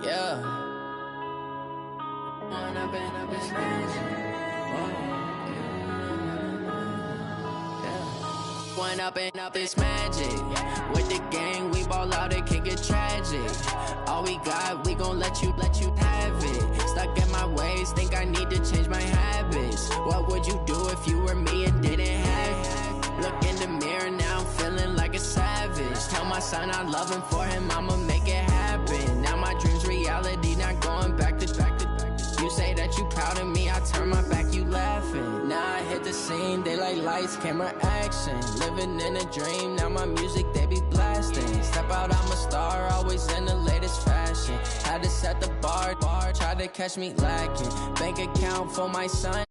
Yeah. One up and up is magic. With the gang, we ball out, it can get tragic. All we got, we gon' let you have it. Stuck in my ways, think I need to change my habits. What would you do if you were me and didn't have it? Look in the mirror, now I'm feeling like a savage. Tell my son I love him, for him I'ma make it happen. Now my dream's reality, not going back to. You say that you proud of me, I turn my back, you laughing. Now I hit the scene, they like lights, camera, action. Living in a dream, now my music, they be blasting. Step out, I'm a star, always in the latest fashion. Had to set the bar, tried to catch me lacking. Bank account for my son.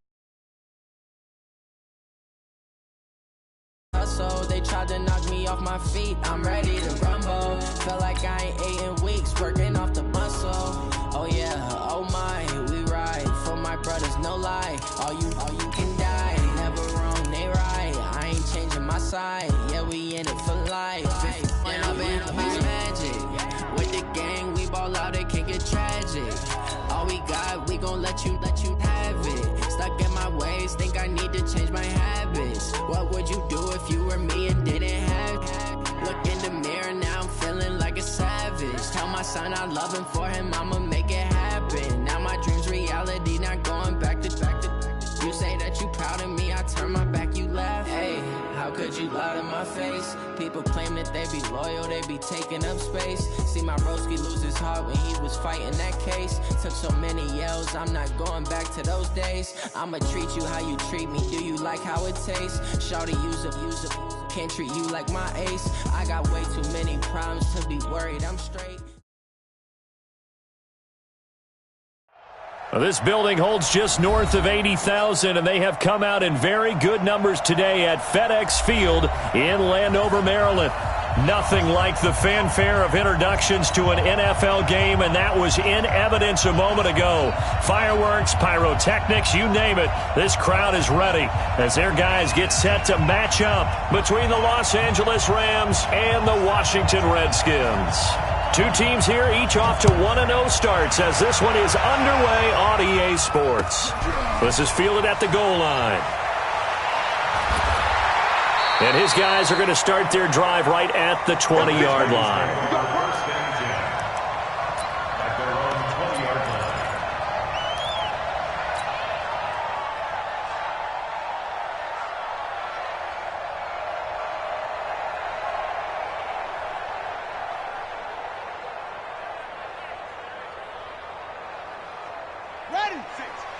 So they tried to knock me off my feet, I'm ready to rumble. Felt like I ain't ate in weeks, working off the muscle. Oh yeah, oh my, we ride for my brothers, no lie. All you can die, never wrong, they right. I ain't changing my side, yeah, we in it for life. When I've been magic, with the gang, we ball out, it can get tragic. All we got, we gon' let you have it. Stuck in my ways, think I need to change my habits. What would you do if you were me and didn't have it? Look in the mirror, now I'm feeling like a savage. Tell my son I love him, for him I'ma make it happen. Now my dream's reality, not going back to. You say that you proud of me, I turn my back, you laugh. Hey, how could you lie to my face? People claim that they be loyal, they be taking up space. See my broski lose his heart when he was fighting that case. Took so many yells, I'm not going back to those days. I'ma treat you how you treat me, do you like how it tastes? Shawty, use up, can't treat you like my ace. I got way too many problems to be worried, I'm straight. Well, this building holds just north of 80,000, and they have come out in very good numbers today at FedEx Field in Landover, Maryland. Nothing like the fanfare of introductions to an NFL game, and that was in evidence a moment ago. Fireworks, pyrotechnics, you name it. This crowd is ready as their guys get set to match up between the Los Angeles Rams and the Washington Redskins. Two teams here, each off to 1-0 starts as this one is underway on EA Sports. This is fielded at the goal line. And his guys are going to start their drive right at the 20-yard line.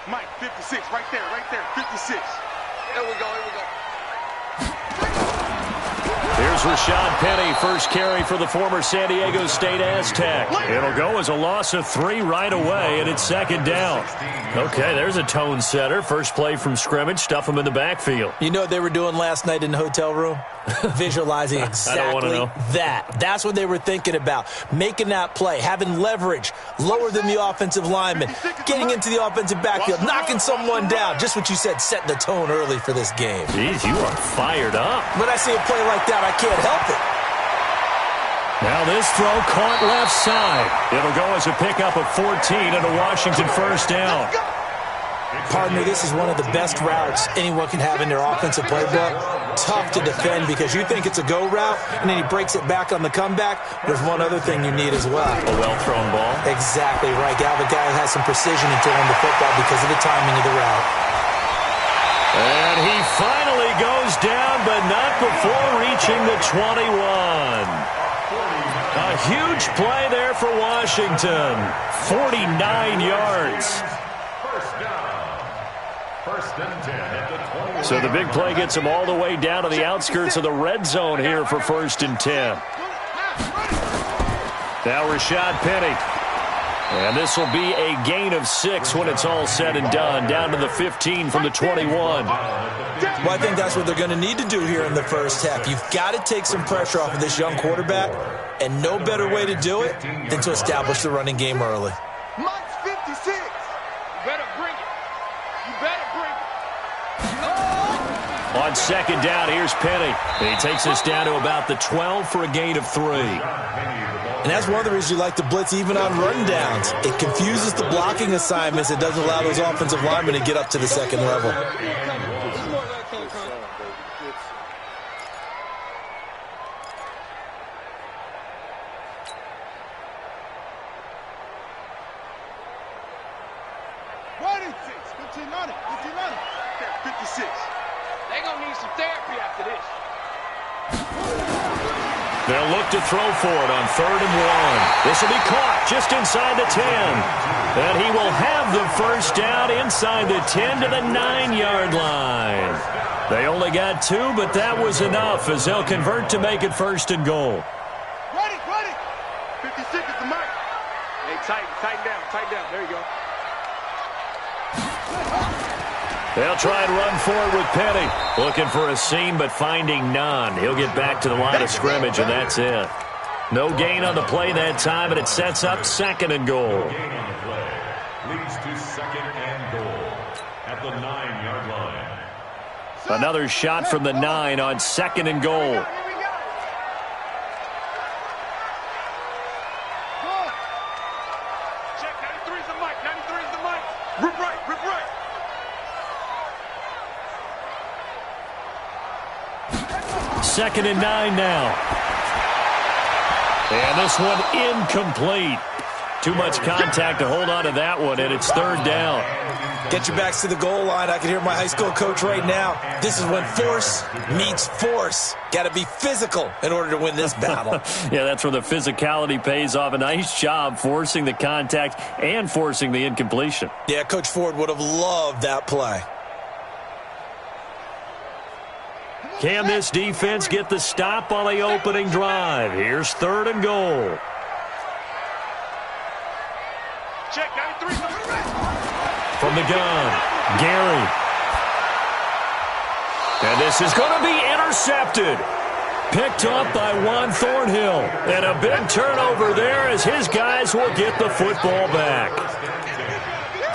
Mike, 56, right there, 56. Here we go. Here's Rashad Penny, first carry for the former San Diego State Aztec. It'll go as a loss of 3 right away, and it's second down. Okay, there's a tone setter. First play from scrimmage, stuff him in the backfield. You know what they were doing last night in the hotel room? Visualizing exactly that. That's what they were thinking about. Making that play, having leverage, lower than the offensive lineman, getting into the offensive backfield, knocking someone down. Just what you said, setting the tone early for this game. Jeez, you are fired up. When I see a play like that, I can't help it. Now this throw caught left side. It'll go as a pickup of 14 and a Washington first down. Partner, this is one of the best routes anyone can have in their offensive playbook. Tough to defend because you think it's a go route, and then he breaks it back on the comeback. There's one other thing you need as well. A well-thrown ball. Exactly right. You have a guy who has some precision in throwing the football because of the timing of the route. And he finally goes down, but not before reaching the 21. A huge play there for Washington. 49 yards. First and 10 at the 20. So the big play gets him all the way down to the outskirts of the red zone here for first and 10. Now Rashad Penny. And this will be a gain of 6 when it's all said and done. Down to the 15 from the 21. Well, I think that's what they're going to need to do here in the first half. You've got to take some pressure off of this young quarterback, and no better way to do it than to establish the running game early. Mike's 56. You better bring it. On second down, here's Penny. He takes us down to about the 12 for a gain of 3. And that's one of the reasons you like to blitz even on rundowns. It confuses the blocking assignments. It doesn't allow those offensive linemen to get up to the second level. They'll look to throw for it on 3rd and 1. This will be caught just inside the 10. And he will have the first down inside the 10 to the 9-yard line. They only got 2, but that was enough as they'll convert to make it 1st and goal. Ready. 56 is the mark. Hey, tighten down. There you go. They'll try and run forward with Penny. Looking for a seam, but finding none. He'll get back to the line of scrimmage, and that's it. No gain on the play that time, and it sets up 2nd and goal. No gain on the play. Leads to 2nd and goal at the 9-yard line. Another shot from the 9 on 2nd and goal. Check, 93 is the mic. 93 is the mic. Rip right. 2nd and 9 now. And this one incomplete. Too much contact to hold on to that one, and it's 3rd down. Get your backs to the goal line. I can hear my high school coach right now. This is when force meets force. Got to be physical in order to win this battle. Yeah, that's where the physicality pays off. A nice job forcing the contact and forcing the incompletion. Yeah, Coach Ford would have loved that play. Can this defense get the stop on the opening drive? Here's 3rd and goal. Check, 93 is the mic. From the gun, Gary. And this is going to be intercepted. Picked up by Juan Thornhill. And a big turnover there as his guys will get the football back.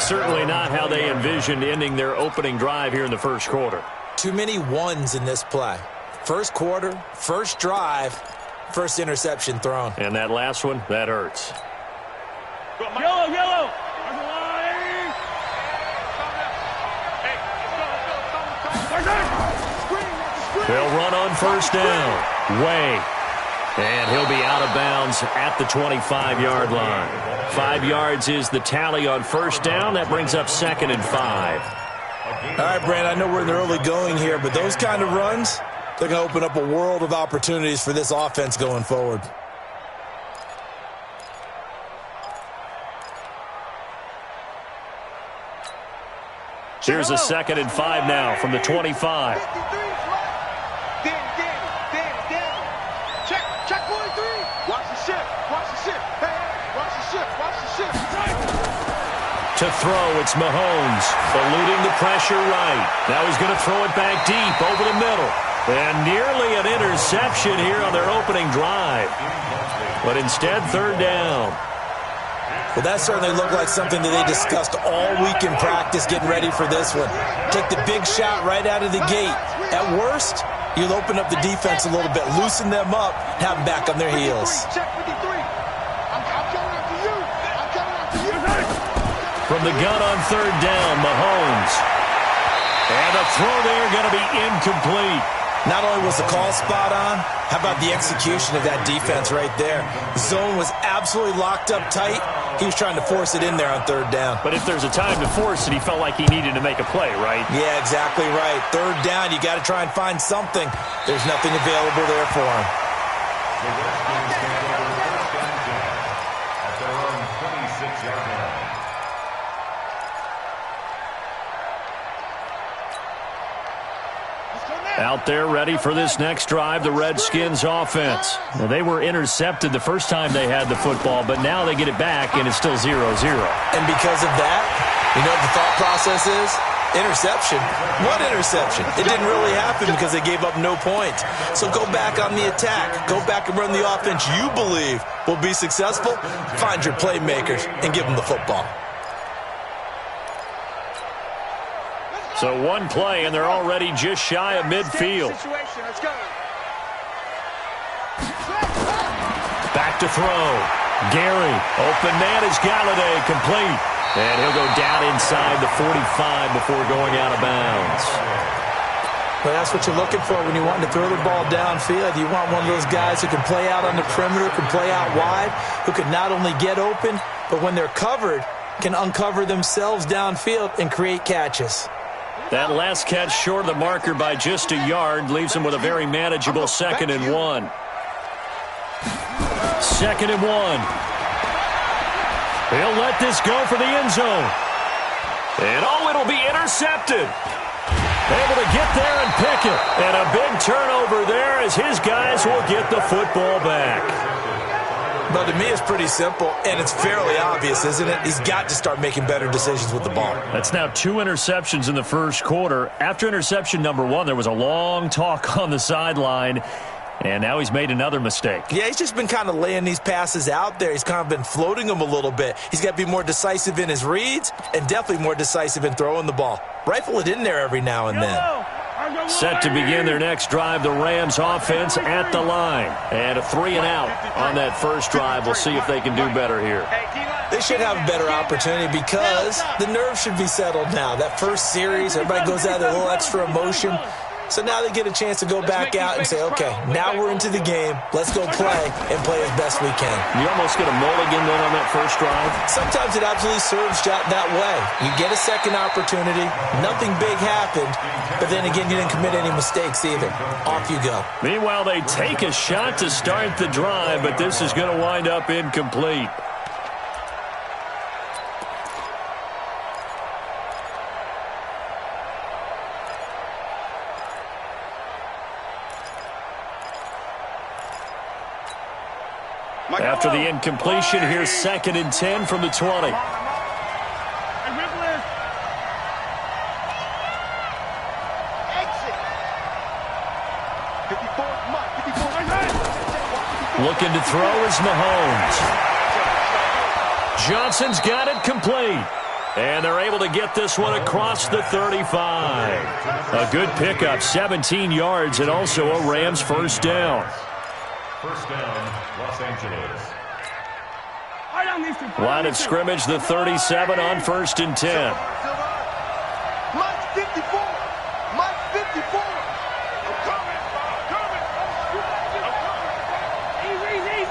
Certainly not how they envisioned ending their opening drive here in the 1st quarter. Too many ones in this play. 1st quarter, 1st drive, 1st interception thrown. And that last one, that hurts. Yellow. They'll run on 1st down. Way. And he'll be out of bounds at the 25-yard line. 5 yards is the tally on 1st down. That brings up 2nd and 5. All right, Brand, I know we're in the early going here, but those kind of runs, they're going to open up a world of opportunities for this offense going forward. Here's a 2nd and 5 now from the 25. Check 43. Watch the ship. Hey, watch the ship. To throw, it's Mahomes, eluding the pressure right. Now he's going to throw it back deep over the middle. And nearly an interception here on their opening drive. But instead, 3rd down. Well, that certainly looked like something that they discussed all week in practice getting ready for this one. Take the big shot right out of the gate. At worst, you'll open up the defense a little bit, loosen them up, have them back on their heels. From the gun on 3rd down, Mahomes. And the throw there going to be incomplete. Not only was the call spot on, how about the execution of that defense right there? Zone was absolutely locked up tight. He was trying to force it in there on 3rd down. But if there's a time to force it, he felt like he needed to make a play, right? Yeah, exactly right. 3rd down, you got to try and find something. There's nothing available there for him. The Redskins take over 1st and 10 at their own 26-yard line. Out there ready for this next drive, the Redskins offense. Now, they were intercepted the first time they had the football, but now they get it back, and it's still 0-0. And because of that, you know what the thought process is? Interception. What interception? It didn't really happen because they gave up no points. So go back on the attack. Go back and run the offense you believe will be successful. Find your playmakers and give them the football. So one play, and they're already just shy of midfield. Let's go. Back to throw. Gary, open man is Galladay, complete. And he'll go down inside the 45 before going out of bounds. Well, that's what you're looking for when you want to throw the ball downfield. You want one of those guys who can play out on the perimeter, can play out wide, who can not only get open, but when they're covered, can uncover themselves downfield and create catches. That last catch short of the marker by just a yard leaves him with a very manageable 2nd and 1. 2nd and 1. He'll let this go for the end zone. And it'll be intercepted. Able to get there and pick it. And a big turnover there as his guys will get the football back. But to me, it's pretty simple, and it's fairly obvious, isn't it? He's got to start making better decisions with the ball. That's now 2 interceptions in the first quarter. After interception number 1, there was a long talk on the sideline, and now he's made another mistake. Yeah, he's just been kind of laying these passes out there. He's kind of been floating them a little bit. He's got to be more decisive in his reads and definitely more decisive in throwing the ball. Rifle it in there every now and then. Set to begin their next drive, the Rams offense at the line. And a 3 and out on that first drive. We'll see if they can do better here. They should have a better opportunity because the nerves should be settled now. That first series, everybody goes out with a little extra emotion. So now they get a chance to go back out and say, okay, now we're into the game. Let's go play and play as best we can. You almost get a mulligan then on that first drive? Sometimes it absolutely serves that way. You get a second opportunity. Nothing big happened. But then again, you didn't commit any mistakes either. Off you go. Meanwhile, they take a shot to start the drive, but this is going to wind up incomplete. After the incompletion, here's 2nd and 10 from the 20. Looking to throw is Mahomes. Johnson's got it complete. And they're able to get this one across the 35. A good pickup, 17 yards, and also a Rams first down. First down, Los Angeles. Line of scrimmage, the 37 on 1st and 10. Mike 54. Mike 54. I'm coming.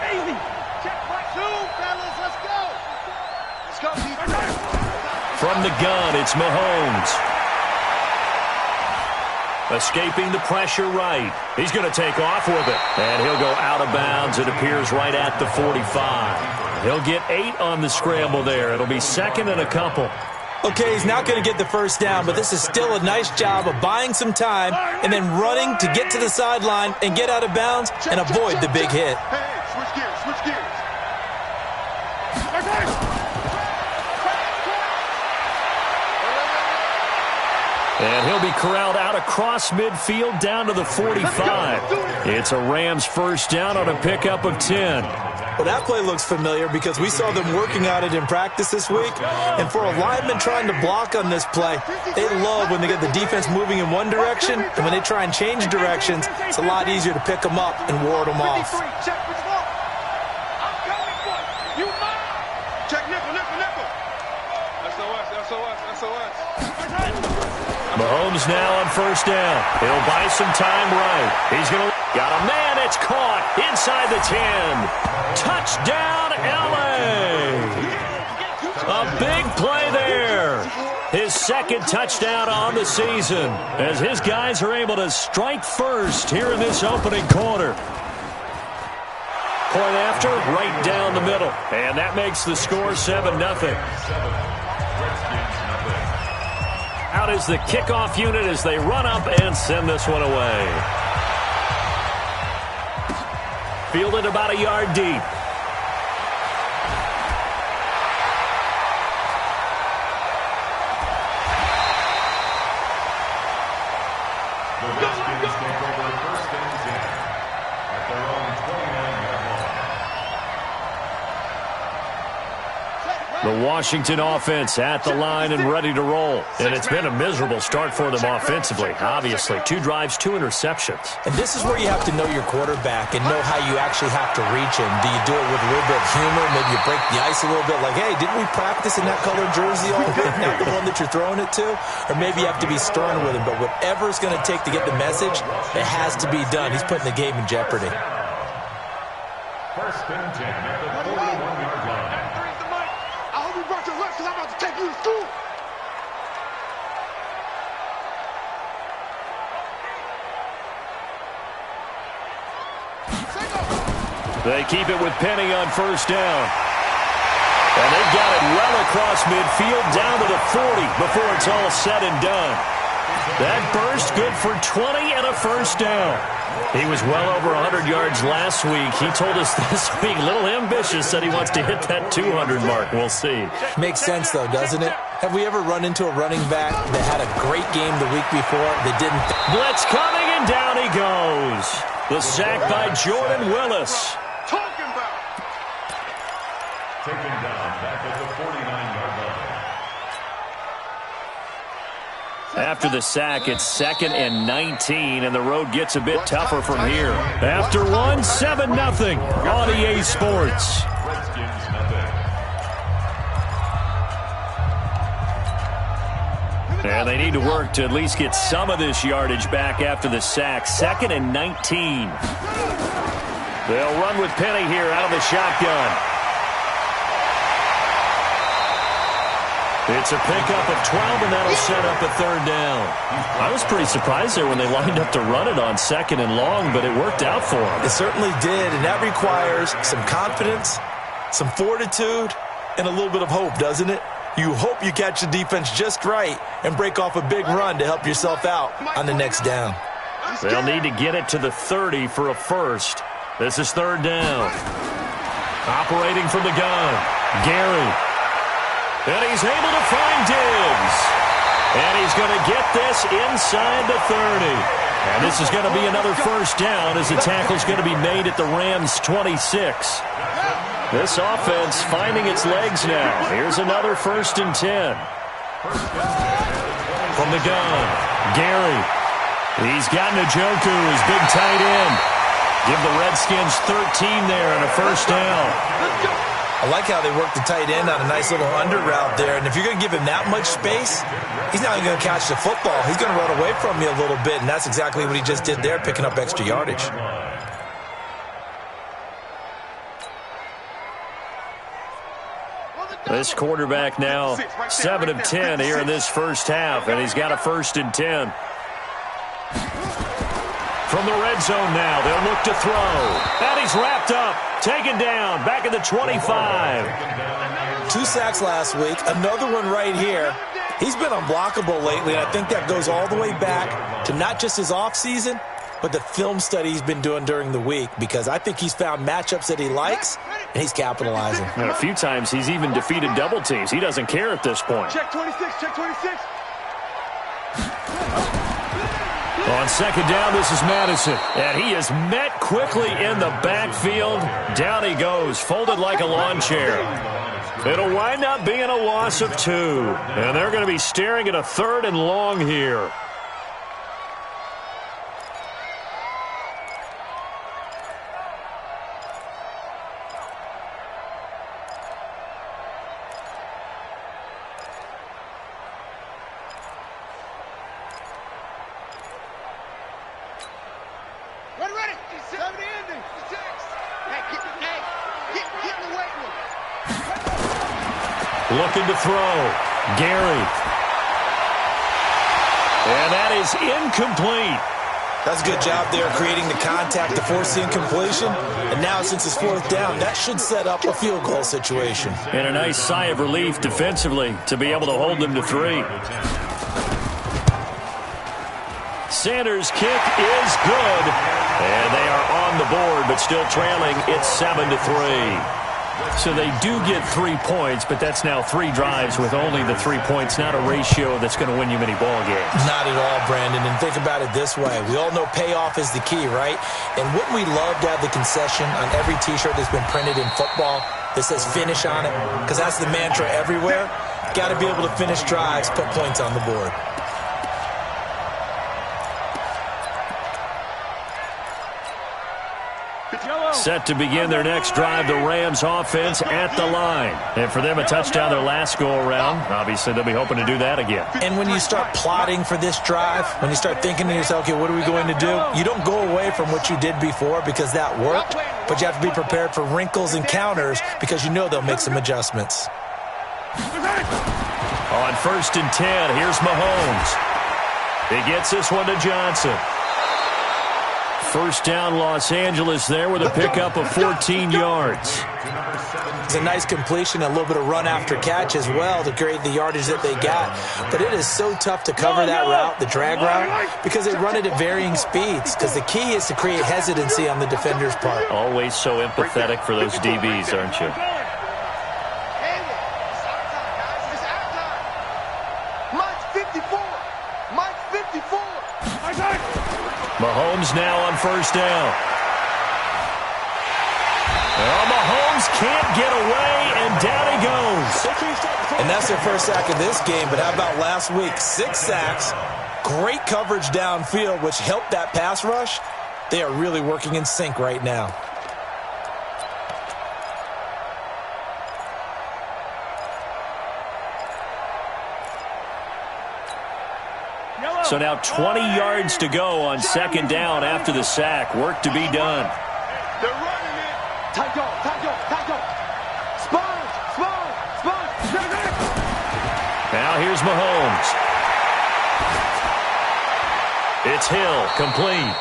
Easy. Check right 2, fellas. Let's go. Let's go, people. From the gun, it's Mahomes. Escaping the pressure right. He's going to take off with it. And he'll go out of bounds. It appears right at the 45. He'll get 8 on the scramble there. It'll be 2nd and a couple. Okay, he's not going to get the first down, but this is still a nice job of buying some time and then running to get to the sideline and get out of bounds and avoid the big hit. Hey, switch gears. And he'll be corralled out across midfield down to the 45. It's a Rams first down on a pickup of 10. Well, that play looks familiar because we saw them working on it in practice this week. And for a lineman trying to block on this play, they love when they get the defense moving in one direction. And when they try and change directions, it's a lot easier to pick them up and ward them off. Check nickel. SOS. Mahomes now on first down. He'll buy some time right. He's going to... Got a man. It's caught inside the 10. Touchdown, L.A. A big play there. His 2nd touchdown on the season as his guys are able to strike first here in this opening quarter. Point after, right down the middle. And that makes the score 7-0. Out is the kickoff unit as they run up and send this one away. Fielded about a yard deep. The Redskins take over 1st and 10 at their own 29-yard line. The Washington offense at the line and ready to roll. And it's been a miserable start for them offensively, obviously. 2 drives, 2 interceptions. And this is where you have to know your quarterback and know how you actually have to reach him. Do you do it with a little bit of humor? Maybe you break the ice a little bit like, hey, didn't we practice in that colored jersey all week? Not the one that you're throwing it to? Or maybe you have to be stern with him. But whatever it's going to take to get the message, it has to be done. He's putting the game in jeopardy. First and 10 at the 41-yard line. I hope you brought your lunch because I'm about to take you to school. They keep it with Penny on first down. And they've got it well across midfield down to the 40 before it's all said and done. That burst good for 20 and a first down. He was well over 100 yards last week. He told us this week, a little ambitious, said he wants to hit that 200 mark. We'll see. Makes sense, though, doesn't it? Have we ever run into a running back that had a great game the week before that didn't? Blitz coming, and down he goes. The sack by Jordan Willis. Talking about. Taken down back at the 49-yard line. After the sack, it's 2nd and 19, and the road gets a bit tougher from here. After one, 7-0 on EA Sports. Redskins nothing. And they need to work to at least get some of this yardage back after the sack. 2nd and 19. They'll run with Penny here out of the shotgun. It's a pickup of 12, and that'll set up a 3rd down. I was pretty surprised there when they lined up to run it on 2nd and long, but it worked out for them. It certainly did, and that requires some confidence, some fortitude, and a little bit of hope, doesn't it? You hope you catch the defense just right and break off a big run to help yourself out on the next down. They'll need to get it to the 30 for a first. This is 3rd down. Operating from the gun, Gary. And he's able to find Diggs. And he's going to get this inside the 30. And this is going to be another first down as the tackle's going to be made at the Rams' 26. This offense finding its legs now. Here's another 1st and 10. From the gun, Gary. He's got Njoku, his big tight end. Give the Redskins 13 there and a first down. I like how they work the tight end on a nice little under route there. And if you're going to give him that much space, he's not even going to catch the football. He's going to run away from you a little bit, and that's exactly what he just did there, picking up extra yardage. This quarterback now 7 of 10 here in this first half, and he's got a 1st and 10. From the red zone now, they'll look to throw. And he's wrapped up, taken down, back at the 25. 2 sacks last week, another one right here. He's been unblockable lately, and I think that goes all the way back to not just his offseason, but the film study he's been doing during the week, because I think he's found matchups that he likes, and he's capitalizing. And a few times he's even defeated double teams. He doesn't care at this point. Check 26, check 26. On 2nd down, this is Madison. And he is met quickly in the backfield. Down he goes, folded like a lawn chair. It'll wind up being a loss of 2. And they're going to be staring at a 3rd and long here. Looking to throw. Gary. And that is incomplete. That's a good job there, creating the contact to force the incompletion. And now, since it's 4th down, that should set up a field goal situation. And a nice sigh of relief defensively to be able to hold them to 3. Sanders' kick is good. And they are on the board, but still trailing. It's 7-3. So they do get 3 points, but that's now 3 drives with only the 3 points, not a ratio that's going to win you many ball games. Not at all, Brandon. And think about it this way. We all know payoff is the key, right? And wouldn't we love to have the concession on every T-shirt that's been printed in football? that says finish on it, because that's the mantra everywhere. Got to be able to finish drives, put points on the board. Set to begin their next drive, the Rams offense at the line. And for them, a touchdown their last go-around. Obviously, they'll be hoping to do that again. And when you start plotting for this drive, when you start thinking to yourself, okay, what are we going to do? You don't go away from what you did before because that worked, but you have to be prepared for wrinkles and counters because you know they'll make some adjustments. On 1st and 10, here's Mahomes. He gets this one to Johnson. First down, Los Angeles there with a pickup of 14 yards. It's a nice completion, a little bit of run after catch as well to create the yardage that they got. But it is so tough to cover that route, the drag route, because they run it at varying speeds. Because the key is to create hesitancy on the defender's part. Always so empathetic for those DBs, aren't you? Mahomes now on 1st down. Well, Mahomes can't get away, and down he goes. And that's their first sack of this game, but how about last week? 6 sacks, great coverage downfield, which helped that pass rush. They are really working in sync right now. So now 20 yards to go on 2nd down after the sack. Work to be done. They're running it. Tight go. Sponge. Now here's Mahomes. It's Hill, complete.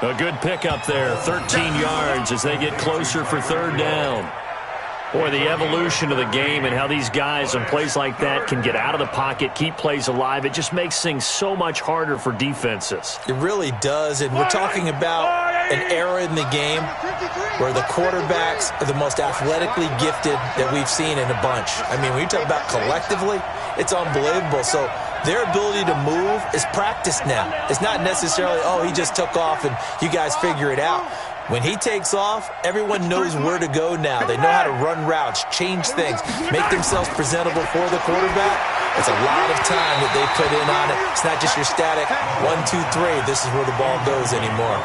A good pickup there, 13 yards as they get closer for 3rd down. Boy, the evolution of the game and how these guys on plays like that can get out of the pocket, keep plays alive, it just makes things so much harder for defenses. It really does, and we're talking about an era in the game where the quarterbacks are the most athletically gifted that we've seen in a bunch. I mean, when you talk about collectively, it's unbelievable. So their ability to move is practiced now. It's not necessarily, oh, he just took off and you guys figure it out. When he takes off, everyone knows where to go now. They know how to run routes, change things, make themselves presentable for the quarterback. It's a lot of time that they put in on it. It's not just your static 1, 2, 3. This is where the ball goes anymore.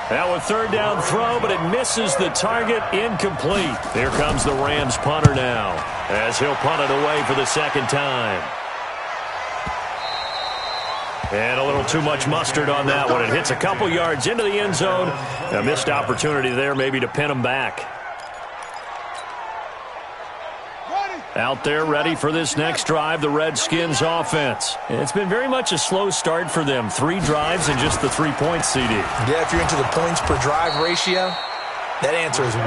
Now a 3rd down throw, but it misses the target, incomplete. Here comes the Rams punter now as he'll punt it away for the 2nd time. And a little too much mustard on that one. It hits a couple yards into the end zone. A missed opportunity there maybe to pin him back. Out there ready for this next drive, the Redskins offense. It's been very much a slow start for them. 3 drives and just the 3 points, CD. Yeah, if you're into the points per drive ratio, that answer is 1.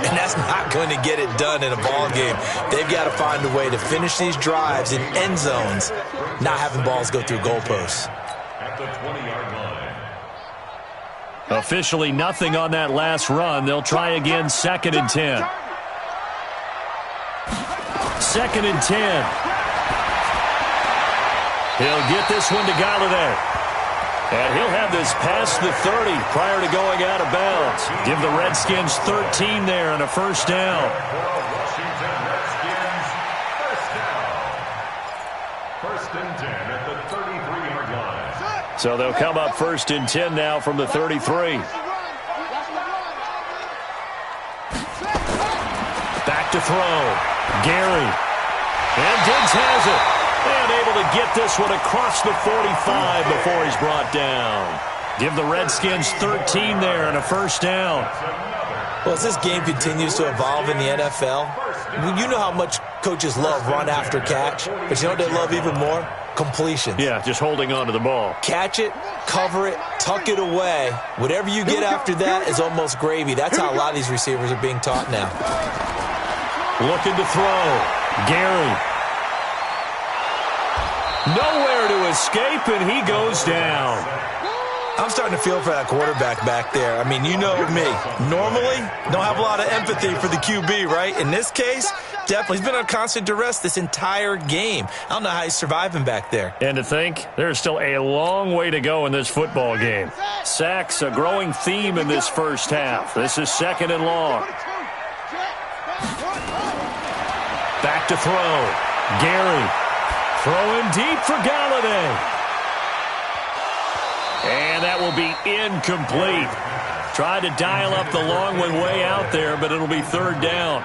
And that's not going to get it done in a ball game. They've got to find a way to finish these drives in end zones, not having balls go through goalposts. At the 20-yard line. Officially nothing on that last run. They'll try again, 2nd and 10. 2nd and 10. He'll get this one to Galladay. And he'll have this past the 30 prior to going out of bounds. Give the Redskins 13 there on a 1st down. Washington Redskins, 1st down. 1st and 10 at the 33-yard line. So they'll come up 1st and 10 now from the 33. Back to throw. Gary. And Diggs has it. And able to get this one across the 45 before he's brought down. Give the Redskins 13 there and a 1st down. Well, as this game continues to evolve in the NFL, you know how much coaches love run after catch, but you know what they love even more? Completions. Yeah, just holding on to the ball. Catch it, cover it, tuck it away. Whatever you get after that is almost gravy. That's how a lot of these receivers are being taught now. Looking to throw. Gary. Nowhere to escape, and he goes down. I'm starting to feel for that quarterback back there. I mean, you know me. Normally, don't have a lot of empathy for the QB, right? In this case, definitely. He's been on constant duress this entire game. I don't know how he's surviving back there. And to think, there's still a long way to go in this football game. Sacks, a growing theme in this first half. This is 2nd and long. back to throw. Gary throwing deep for Galladay. And that will be incomplete. Tried to dial up the long one way out there, but it'll be third down.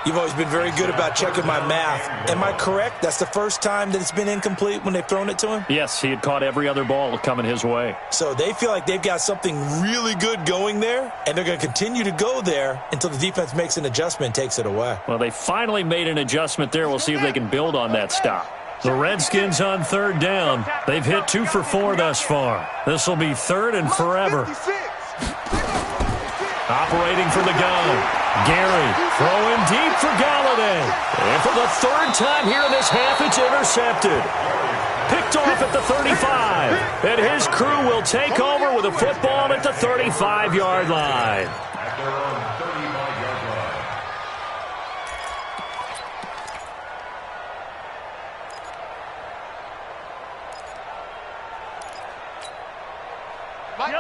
You've always been very good about checking my math. Am I correct? That's the first time that it's been incomplete when they've thrown it to him? Yes, he had caught every other ball coming his way. So they feel like they've got something really good going there, and they're going to continue to go there until the defense makes an adjustment and takes it away. Well, they finally made an adjustment there. We'll see if they can build on that stop. The Redskins on third down. They've hit 2 for 4 thus far. This will be third and forever. Operating from the gun. Gary throwing deep for Galladay. And for the third time here in this half, it's intercepted. Picked off at the 35. And his crew will take over with a football at the 35-yard line. At their own 35-yard line.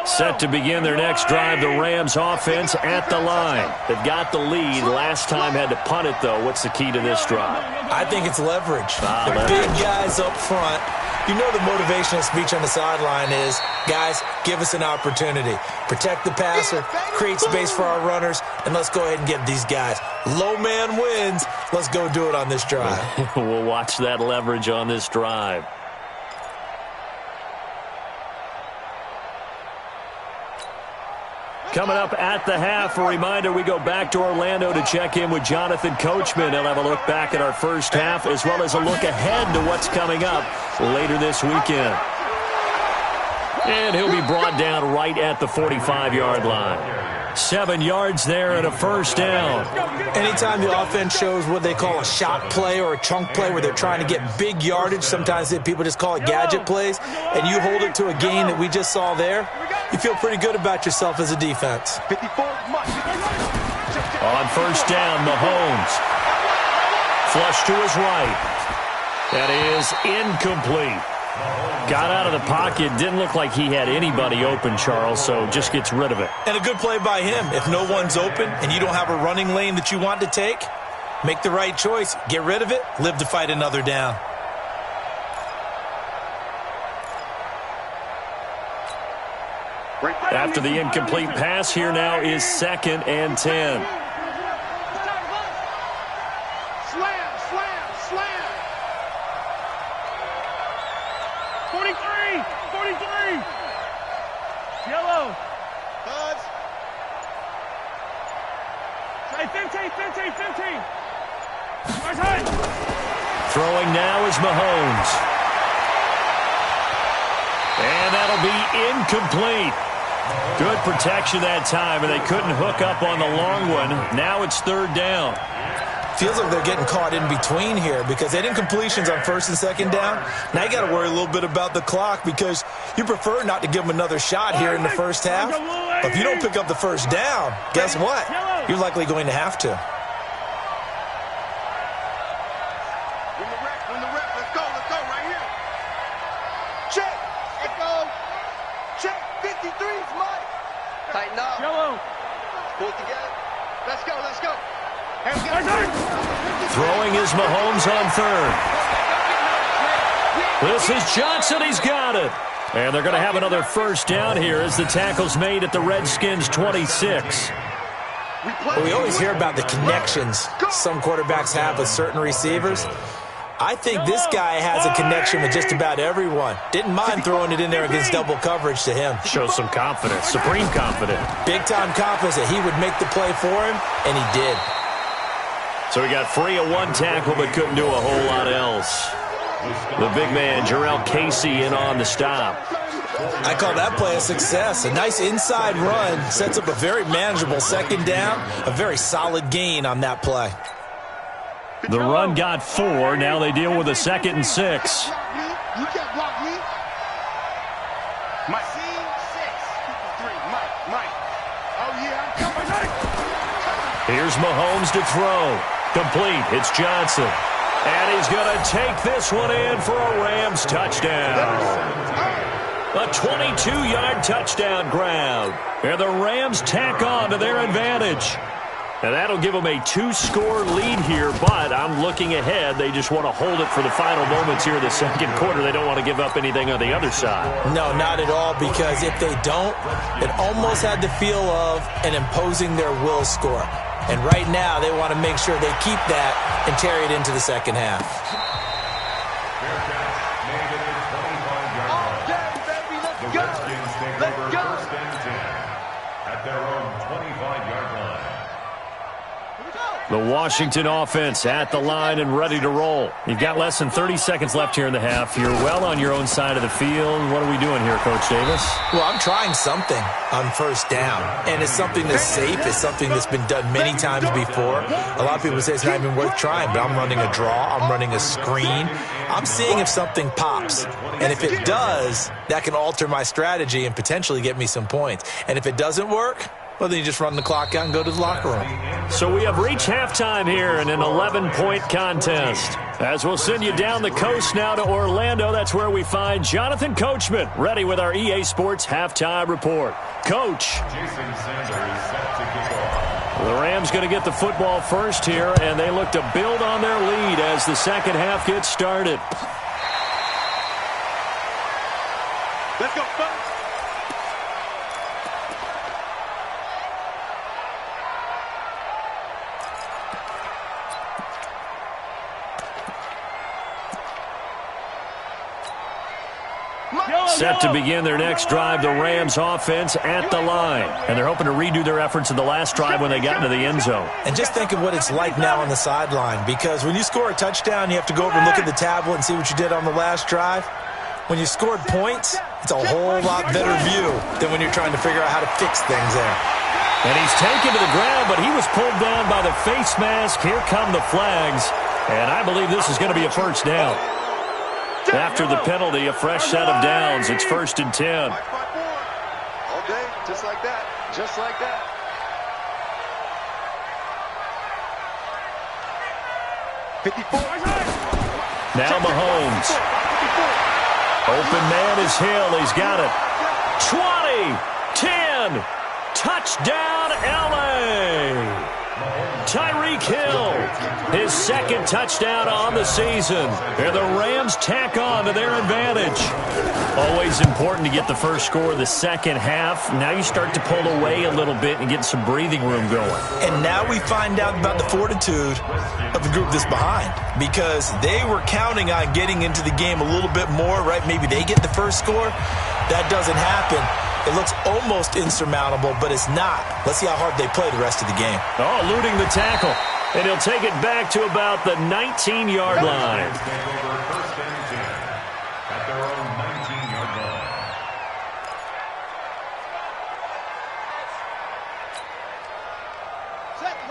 Set to begin their next drive, the Rams offense at the line. They've got the lead. Last time had to punt it, though. What's the key to this drive? I think it's leverage. The Leverage. big guys up front. You know the motivational speech on the sideline is, guys, give us an opportunity. Protect the passer, create space for our runners, and let's go ahead and get these guys. Low man wins. Let's go do it on this drive. We'll watch that leverage on this drive. Coming up at the half, a reminder, we go back to Orlando to check in with Jonathan Coachman. He'll have a look back at our first half as well as a look ahead to what's coming up later this weekend. And he'll be brought down right at the 45-yard line. 7 yards there and a first down. Anytime the offense shows what they call a shot play or a chunk play where they're trying to get big yardage, sometimes people just call it gadget plays, and you hold it to a gain that we just saw there, you feel pretty good about yourself as a defense. On first down, Mahomes. Flush to his right. That is incomplete. Got out of the pocket. Didn't look like he had anybody open, Charles, so just gets rid of it. And a good play by him. If no one's open and you don't have a running lane that you want to take, make the right choice. Get rid of it. Live to fight another down. After the incomplete pass, here now is 2nd and 10. Slam, slam, slam. 43, 43. Yellow. Buzz. Say 15, 15, 15. Throwing now is Mahomes. And that'll be incomplete. Good protection that time, and they couldn't hook up on the long one. Now it's third down. Feels like they're getting caught in between here because they didn't completions on first and second down. Now you got to worry a little bit about the clock because you prefer not to give them another shot here in the first half. But if you don't pick up the first down, guess what? You're likely going to have to. Win the rep. Let's go right here. Check. Let's go. Check. 53's Mike. Tighten up. Yellow. Pull it together. Let's go. Throwing is Mahomes on third. This is Johnson. He's got it. And they're going to have another first down here as the tackle's made at the Redskins' 26. Well, we always hear about the connections some quarterbacks have with certain receivers. I think this guy has a connection with just about everyone. Didn't mind throwing it in there against double coverage to him. Shows some confidence, supreme confidence. Big-time confidence that he would make the play for him, and he did. So he got free of one tackle but couldn't do a whole lot else. The big man, Jarrell Casey, in on the stop. I call that play a success. A nice inside run sets up a very manageable second down, a very solid gain on that play. The run got 4. Now they deal with a 2nd and 6. You can't block me. Mike. 6. 53. Mike. Oh, yeah, I'm coming. Here's Mahomes to throw. Complete. It's Johnson. And he's going to take this one in for a Rams touchdown. A 22-yard touchdown grab. And the Rams tack on to their advantage. And that'll give them a 2-score lead here, but I'm looking ahead. They just want to hold it for the final moments here in the second quarter. They don't want to give up anything on the other side. No, not at all, because if they don't, it almost had the feel of an imposing their will score. And right now, they want to make sure they keep that and carry it into the second half. Okay, baby, let's go. Let's go. First and 10 at their own 25-yard line. The Washington offense at the line and ready to roll. You've got less than 30 seconds left here in the half. You're well on your own side of the field. What are we doing here, Coach Davis? Well, I'm trying something on first down, and it's something that's safe. It's something that's been done many times before. A lot of people say it's not even worth trying, but I'm running a draw. I'm running a screen. I'm seeing if something pops, and if it does, that can alter my strategy and potentially get me some points. And if it doesn't work, well, then you just run the clock out and go to the locker room. So we have reached halftime here in an 11-point contest. As we'll send you down the coast now to Orlando, that's where we find Jonathan Coachman, ready with our EA Sports Halftime Report. Coach. Jason Sanders set to kick off. The Rams going to get the football first here, and they look to build on their lead as the second half gets started. Let's go, folks. Set to begin their next drive, the Rams offense at the line. And they're hoping to redo their efforts in the last drive when they got into the end zone. And just think of what it's like now on the sideline, because when you score a touchdown, you have to go over and look at the tablet and see what you did on the last drive. When you scored points, it's a whole lot better view than when you're trying to figure out how to fix things there. And he's taken to the ground, but he was pulled down by the face mask. Here come the flags. And I believe this is going to be a first down. After the penalty, a fresh set of downs. It's 1st and 10. All day, just like that. Just like that. Now Mahomes. Open man is Hill. He's got it. 20, 10, touchdown LA. Tyreek Hill, his second touchdown on the season. And the Rams tack on to their advantage. Always important to get the first score of the second half. Now you start to pull away a little bit and get some breathing room going. And now we find out about the fortitude of the group that's behind, because they were counting on getting into the game a little bit more, right? Maybe they get the first score. That doesn't happen. It looks almost insurmountable, but it's not. Let's see how hard they play the rest of the game. Oh, eluding the tackle. And he'll take it back to about the 19-yard line. First and 10 at their own 19-yard line.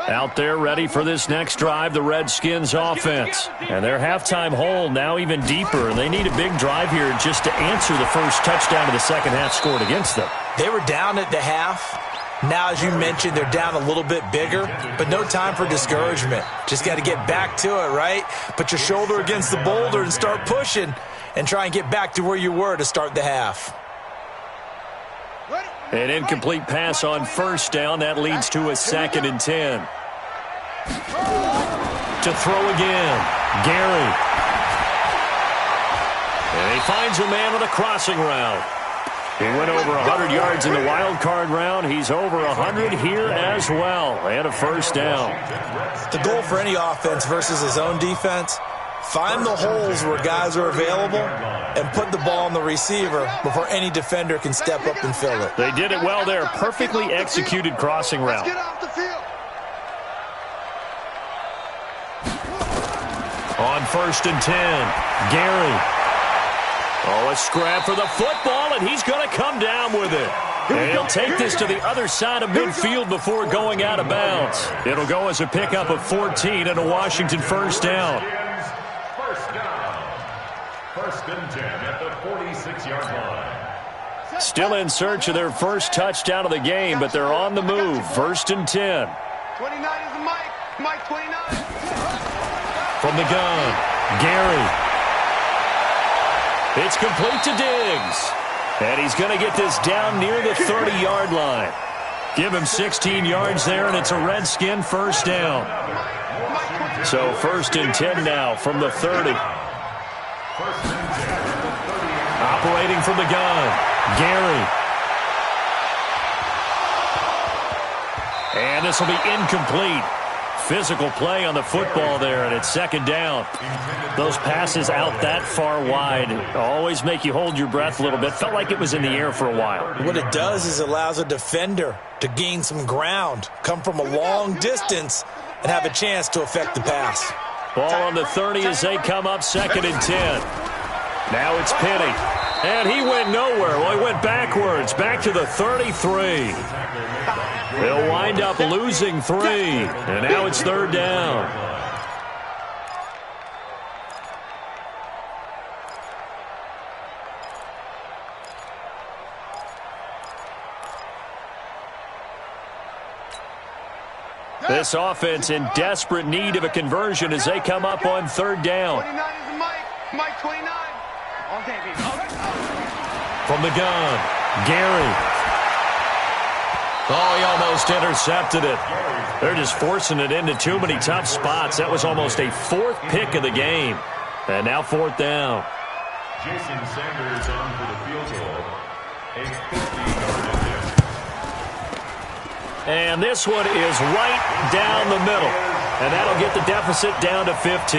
Out there ready for this next drive, the Redskins offense. And their halftime hole now even deeper. And they need a big drive here just to answer the first touchdown of the second half scored against them. They were down at the half. Now, as you mentioned, they're down a little bit bigger, but no time for discouragement. Just got to get back to it, right? Put your shoulder against the boulder and start pushing and try and get back to where you were to start the half. An incomplete pass on first down. That leads to a 2nd and 10. To throw again, Gary. And he finds a man on a crossing route. He went over 100 yards in the wild card round. He's over 100 here as well. And a first down. The goal for any offense versus his own defense, find the holes where guys are available and put the ball on the receiver before any defender can step up and fill it. They did it well there. Perfectly executed crossing route. Get off the field. On 1st and 10, Gary. Oh, a scrap for the football, and he's going to come down with it. And he'll take this to the other side of midfield before going out of bounds. It'll go as a pickup of 14 and a Washington first down. First down. 1st and 10 at the 46-yard line. Still in search of their first touchdown of the game, but they're on the move. 1st and 10. 29 is the mic. Mike 29. From the gun, Gary. It's complete to Diggs. And he's going to get this down near the 30-yard line. Give him 16 yards there, and it's a Redskin first down. So 1st and 10 now from the 30. Operating from the gun, Gary. And this will be incomplete. Physical play on the football there, and it's 2nd down. Those passes out that far wide always make you hold your breath a little bit. Felt like it was in the air for a while. What it does is allows a defender to gain some ground, come from a long distance, and have a chance to affect the pass. Ball on the 30 as they come up 2nd and 10. Now it's Penny. And he went nowhere. Well, he went backwards, back to the 33. They'll wind up losing 3. And now it's 3rd down. This offense in desperate need of a conversion as they come up on 3rd down. 29 is Mike 29. From the gun, Gary. Oh, he almost intercepted it. They're just forcing it into too many tough spots. That was almost a 4th pick of the game. And now 4th down. Jason Sanders on for the field goal. A 50-yard attempt. And this one is right down the middle. And that'll get the deficit down to 15.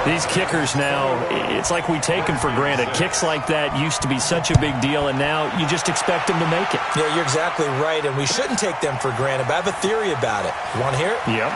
These kickers now, it's like we take them for granted. Kicks like that used to be such a big deal, and now you just expect them to make it. Yeah, you're exactly right, and we shouldn't take them for granted, but I have a theory about it. You want to hear it? Yep.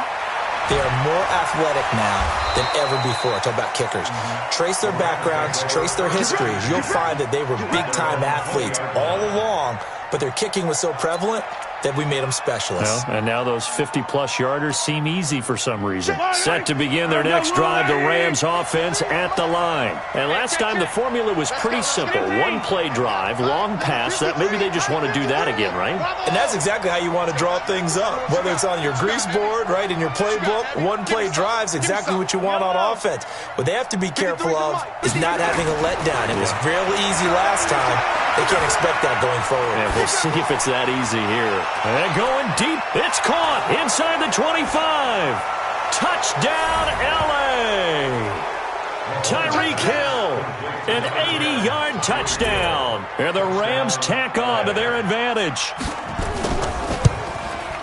They are more athletic now than ever before. Talk about kickers. Trace their backgrounds, trace their histories. You'll find that they were big-time athletes all along, but their kicking was so prevalent that we made them specialists. Well, and now those 50-plus yarders seem easy for some reason. Set to begin their next drive, the Rams offense at the line. And last time the formula was pretty simple. 1-play drive, long pass. That maybe they just want to do that again, right? And that's exactly how you want to draw things up. Whether it's on your grease board, right, in your playbook, 1-play drive is exactly what you want on offense. What they have to be careful of is not having a letdown. It was real easy last time. They can't expect that going forward. Yeah, we'll see if it's that easy here. And going deep. It's caught inside the 25. Touchdown, L.A. Tyreek Hill, an 80-yard touchdown. And the Rams tack on to their advantage.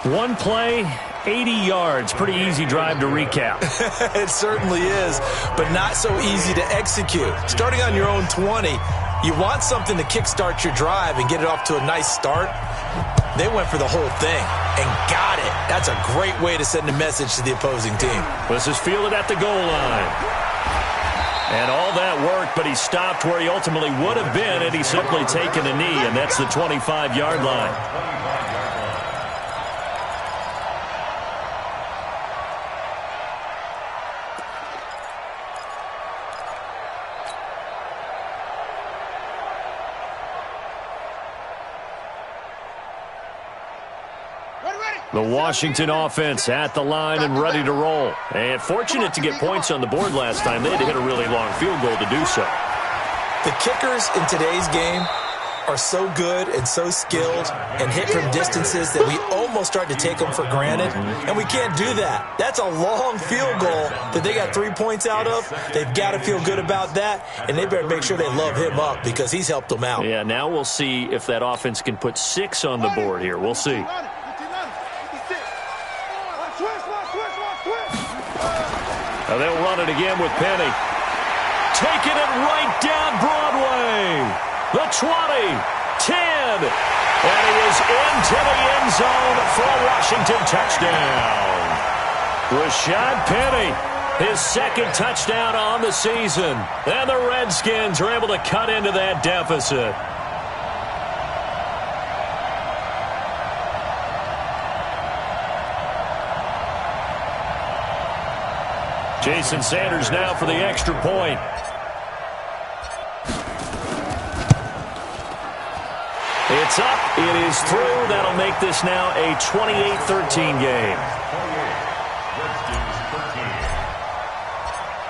1 play, 80 yards. Pretty easy drive to recap. It certainly is, but not so easy to execute. Starting on your own 20, you want something to kickstart your drive and get it off to a nice start. They went for the whole thing and got it. That's a great way to send a message to the opposing team. This is fielded at the goal line. And all that worked, but he stopped where he ultimately would have been had he simply taken a knee, and that's the 25-yard line. The Washington offense at the line and ready to roll. And fortunate to get points on the board last time. They had to hit a really long field goal to do so. The kickers in today's game are so good and so skilled and hit from distances that we almost start to take them for granted. And we can't do that. That's a long field goal that they got 3 points out of. They've got to feel good about that, and they better make sure they love him up because he's helped them out. Yeah, now we'll see if that offense can put 6 on the board here. We'll see. Now they'll run it again with Penny. Taking it right down Broadway. The 20, 10, and he is into the end zone for a Washington touchdown. Rashad Penny, his 2nd touchdown on the season. And the Redskins are able to cut into that deficit. Jason Sanders now for the extra point. It's up. It is through. That'll make this now a 28-13 game.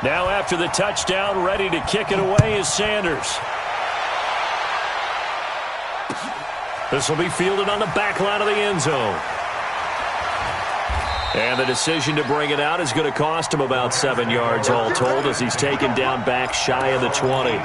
Now after the touchdown, ready to kick it away is Sanders. This will be fielded on the back line of the end zone. And the decision to bring it out is going to cost him about 7 yards all told as he's taken down back shy of the 20.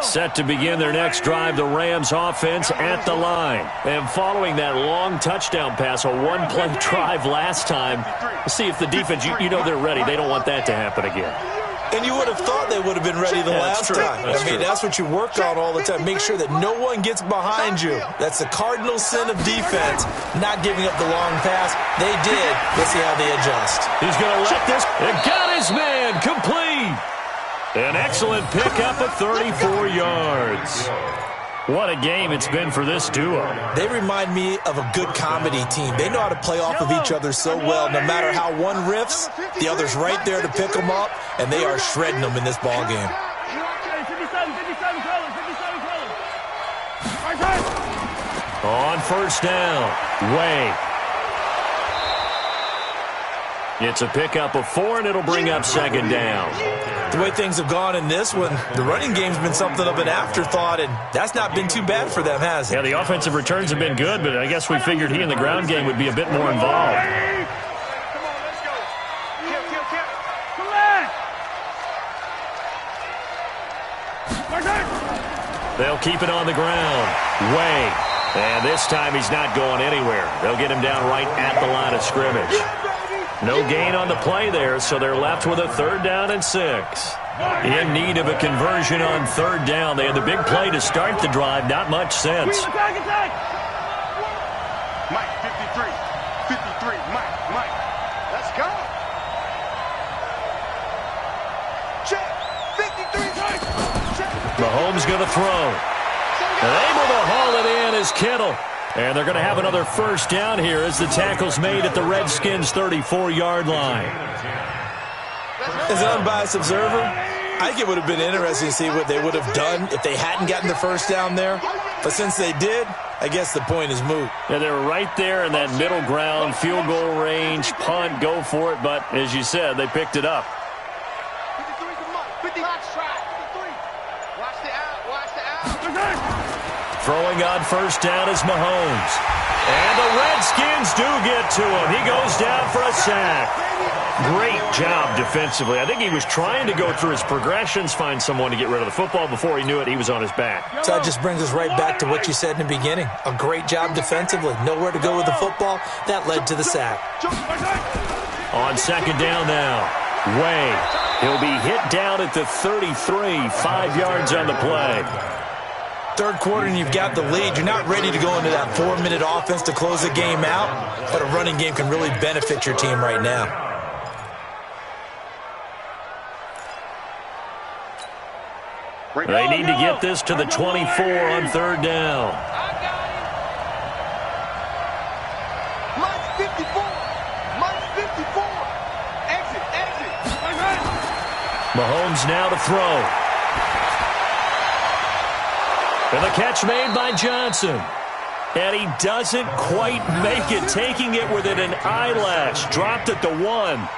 Set to begin their next drive, the Rams offense at the line. And following that long touchdown pass, a one-play drive last time, let's see if the defense, you know they're ready. They don't want that to happen again. And you would have thought they would have been ready the last time. That's what you work on all the time. Make sure that no one gets behind you. That's the cardinal sin of defense, not giving up the long pass. They did. Let's see how they adjust. He's going to let this. It got his man complete. An excellent pickup of 34 yards. What a game it's been for this duo. They remind me of a good comedy team. They know how to play off of each other so well. No matter how one riffs, the other's right there to pick them up, and they are shredding them in this ball game. On first down, Way. It's a pickup of 4, and it'll bring up second down. The way things have gone in this one, the running game's been something of an afterthought, and that's not been too bad for them, has it? Yeah, the offensive returns have been good, but I guess we figured he in the ground game would be a bit more involved. Come on, let's go. Kill. They'll keep it on the ground. Way. And this time he's not going anywhere. They'll get him down right at the line of scrimmage. No gain on the play there, so they're left with a 3rd down and 6. In need of a conversion on 3rd down. They had the big play to start the drive. Not much sense. Mike, 53. Mike. Let's go. Check. 53. Check. Mahomes going to throw. And able to haul it in is Kittle. And they're going to have another first down here as the tackle's made at the Redskins' 34-yard line. As an unbiased observer, I think it would have been interesting to see what they would have done if they hadn't gotten the first down there. But since they did, I guess the point is moot. Yeah, they were right there in that middle ground, field goal range, punt, go for it. But as you said, they picked it up. 53's a month. 50. Watch the out. Throwing on first down is Mahomes. And the Redskins do get to him. He goes down for a sack. Great job defensively. I think he was trying to go through his progressions, find someone to get rid of the football. Before he knew it, he was on his back. So that just brings us right back to what you said in the beginning. A great job defensively. Nowhere to go with the football. That led to the sack. On second down now, Way. He'll be hit down at the 33, 5 yards on the play. Third quarter and you've got the lead. You're not ready to go into that 4-minute offense to close the game out, but a running game can really benefit your team right now. They need to get this to the 24 on 3rd down. Mike's 54. Exit. Mahomes now to throw. And the catch made by Johnson. And he doesn't quite make it, taking it within an eyelash. Dropped at the 1.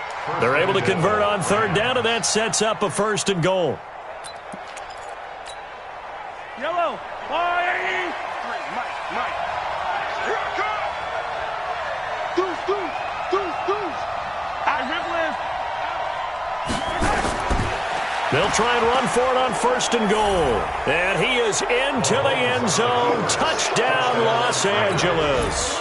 They're able to convert on 3rd down, and that sets up a 1st and goal. Yellow. Mike. Here it comes. Deuce. They'll try and run for it on 1st and goal. And he is into the end zone. Touchdown, Los Angeles.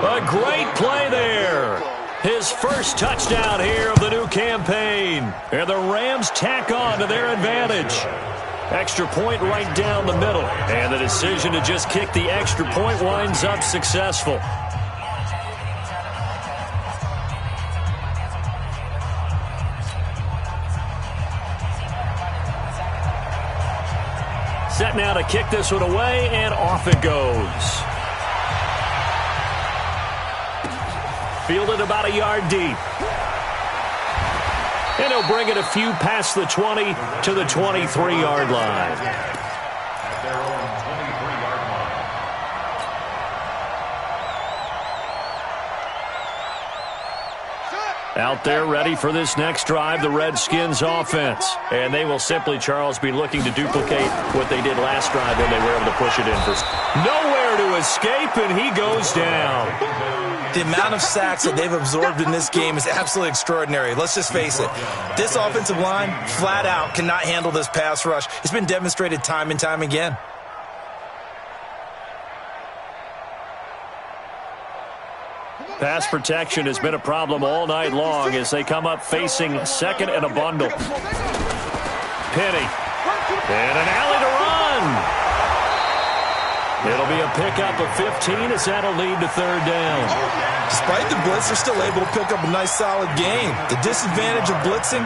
A great play there. His first touchdown here of the new campaign. And the Rams tack on to their advantage. Extra point right down the middle. And the decision to just kick the extra point winds up successful. Set now to kick this one away, and off it goes. Fielded about a yard deep. And he'll bring it a few past the 20 to the 23-yard line. At their own 23-yard line. 23. Out there ready for this next drive, the Redskins offense. And they will simply, Charles, be looking to duplicate what they did last drive when they were able to push it in first. Nowhere to escape, and he goes down. The amount of sacks that they've absorbed in this game is absolutely extraordinary. Let's just face it. This offensive line, flat out, cannot handle this pass rush. It's been demonstrated time and time again. Pass protection has been a problem all night long as they come up facing second and a bundle. Penny. And an alley to run. It'll be a pickup of 15 as that'll lead to third down. Despite the blitz, they're still able to pick up a nice solid gain. The disadvantage of blitzing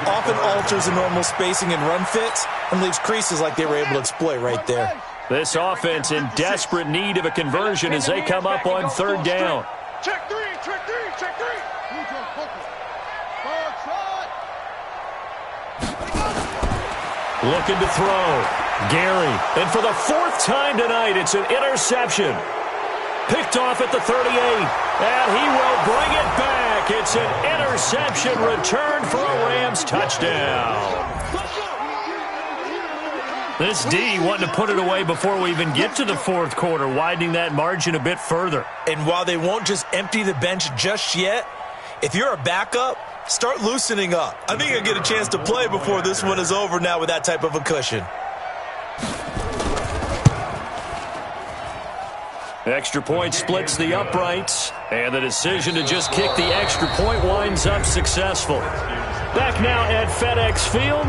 often alters the normal spacing and run fits and leaves creases like they were able to exploit right there. This offense in desperate need of a conversion as they come up on third down. Check three, check three, check three. Looking to throw. Gary. And for the fourth time tonight, it's an interception. Picked off at the 38. And he will bring it back. It's an interception return for a Rams touchdown. This D wanting to put it away before we even get to the fourth quarter, widening that margin a bit further. And while they won't just empty the bench just yet, if you're a backup, start loosening up. I think you'll get a chance to play before this one is over now with that type of a cushion. Extra point splits the uprights, and the decision to just kick the extra point winds up successful. Back now at FedEx Field,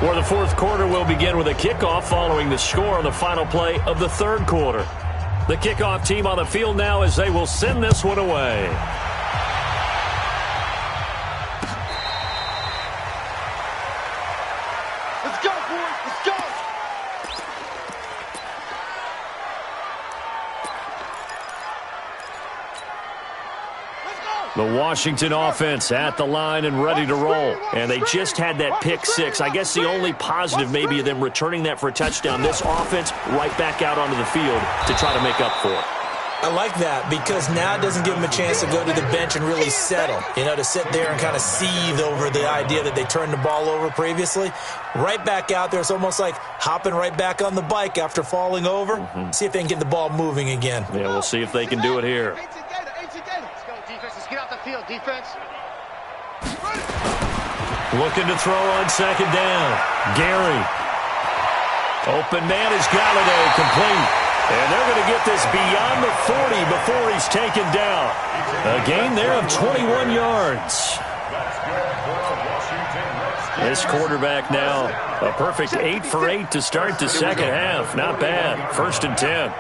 where the fourth quarter will begin with a kickoff following the score on the final play of the third quarter. The kickoff team on the field now as they will send this one away. Let's go, boys. Let's go. The Washington offense at the line and ready to roll. And they just had that pick six. I guess the only positive maybe of them returning that for a touchdown. This offense right back out onto the field to try to make up for it. I like that because now it doesn't give them a chance to go to the bench and really settle. You know, to sit there and kind of seethe over the idea that they turned the ball over previously. Right back out there. It's almost like hopping right back on the bike after falling over. See if they can get the ball moving again. Yeah, we'll see if they can do it here. Field defense. Looking to throw on second down. Gary. Open man is Galladay, complete. And they're going to get this beyond the 40 before he's taken down. A gain there of 21 yards. This quarterback now a perfect 8 for 8 to start the second half. Not bad. 1st and 10.